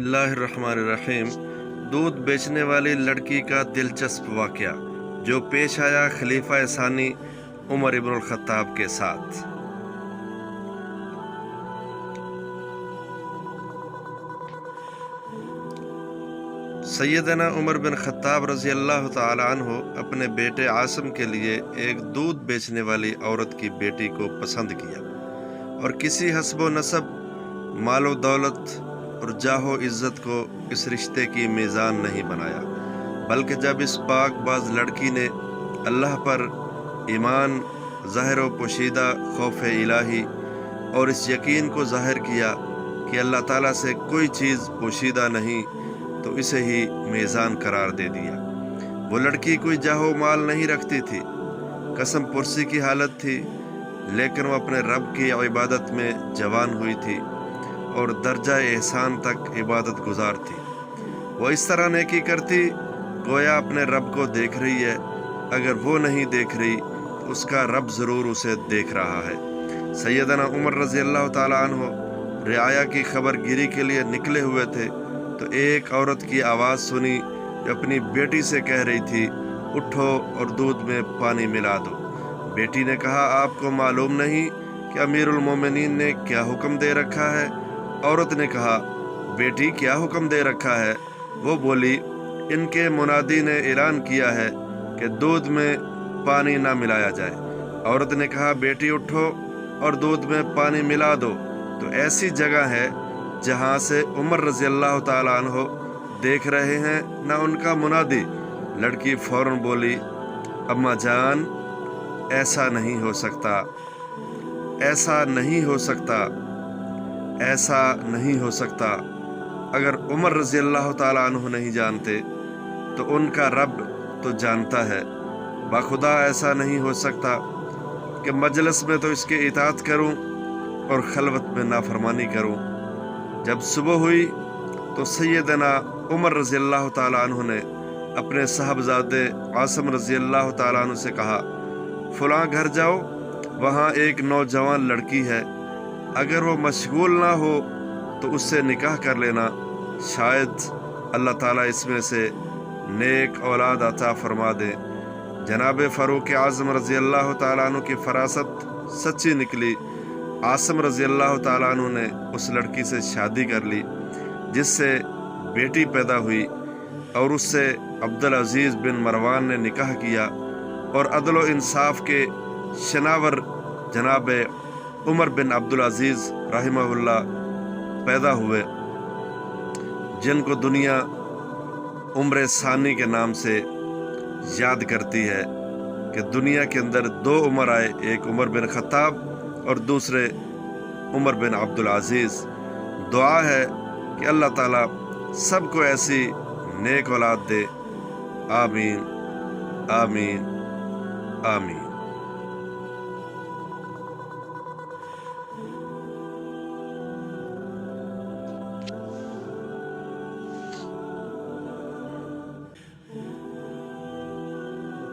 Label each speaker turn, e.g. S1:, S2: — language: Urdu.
S1: اللہ الرحمن الرحیم۔ دودھ بیچنے والی لڑکی کا دلچسپ واقعہ جو پیش آیا خلیفہ ثانی عمر ابن الخطاب کے ساتھ۔ سیدنا عمر بن خطاب رضی اللہ تعالی عنہ اپنے بیٹے عاصم کے لیے ایک دودھ بیچنے والی عورت کی بیٹی کو پسند کیا اور کسی حسب و نسب، مال و دولت اور جاہ و عزت کو اس رشتے کی میزان نہیں بنایا، بلکہ جب اس پاک باز لڑکی نے اللہ پر ایمان، ظاہر و پوشیدہ خوف الہی اور اس یقین کو ظاہر کیا کہ اللہ تعالیٰ سے کوئی چیز پوشیدہ نہیں، تو اسے ہی میزان قرار دے دیا۔ وہ لڑکی کوئی جاہ و مال نہیں رکھتی تھی، قسم پرسی کی حالت تھی، لیکن وہ اپنے رب کی عبادت میں جوان ہوئی تھی اور درجہ احسان تک عبادت گزار تھی۔ وہ اس طرح نیکی کرتی گویا اپنے رب کو دیکھ رہی ہے، اگر وہ نہیں دیکھ رہی تو اس کا رب ضرور اسے دیکھ رہا ہے۔ سیدنا عمر رضی اللہ تعالیٰ عنہ رعایا کی خبر گیری کے لیے نکلے ہوئے تھے تو ایک عورت کی آواز سنی جو اپنی بیٹی سے کہہ رہی تھی، اٹھو اور دودھ میں پانی ملا دو۔ بیٹی نے کہا، آپ کو معلوم نہیں کہ امیر المومنین نے کیا حکم دے رکھا ہے؟ عورت نے کہا، بیٹی کیا حکم دے رکھا ہے؟ وہ بولی، ان کے منادی نے اعلان کیا ہے کہ دودھ میں پانی نہ ملایا جائے۔ عورت نے کہا، بیٹی اٹھو اور دودھ میں پانی ملا دو۔ تو ایسی جگہ ہے جہاں سے عمر رضی اللہ تعالیٰ عنہ دیکھ رہے ہیں نہ ان کا منادی۔ لڑکی فوراً بولی، اماں جان، ایسا نہیں ہو سکتا، ایسا نہیں ہو سکتا، ایسا نہیں ہو سکتا۔ اگر عمر رضی اللہ تعالیٰ عنہ نہیں جانتے تو ان کا رب تو جانتا ہے۔ بخدا ایسا نہیں ہو سکتا کہ مجلس میں تو اس کے اطاعت کروں اور خلوت میں نافرمانی کروں۔ جب صبح ہوئی تو سیدنا عمر رضی اللہ تعالیٰ عنہ نے اپنے صاحبزادے عاصم رضی اللہ تعالیٰ عنہ سے کہا، فلاں گھر جاؤ، وہاں ایک نوجوان لڑکی ہے، اگر وہ مشغول نہ ہو تو اس سے نکاح کر لینا، شاید اللہ تعالیٰ اس میں سے نیک اولاد عطا فرما دے۔ جناب فاروق اعظم رضی اللہ تعالیٰ عنہ کی فراست سچی نکلی۔ عاصم رضی اللہ تعالیٰ عنہ نے اس لڑکی سے شادی کر لی جس سے بیٹی پیدا ہوئی، اور اس سے عبدالعزیز بن مروان نے نکاح کیا، اور عدل و انصاف کے شناور جناب عمر بن عبدالعزیز رحمہ اللہ پیدا ہوئے، جن کو دنیا عمر ثانی کے نام سے یاد کرتی ہے کہ دنیا کے اندر دو عمر آئے، ایک عمر بن خطاب اور دوسرے عمر بن عبدالعزیز۔ دعا ہے کہ اللہ تعالیٰ سب کو ایسی نیک اولاد دے۔ آمین آمین آمین۔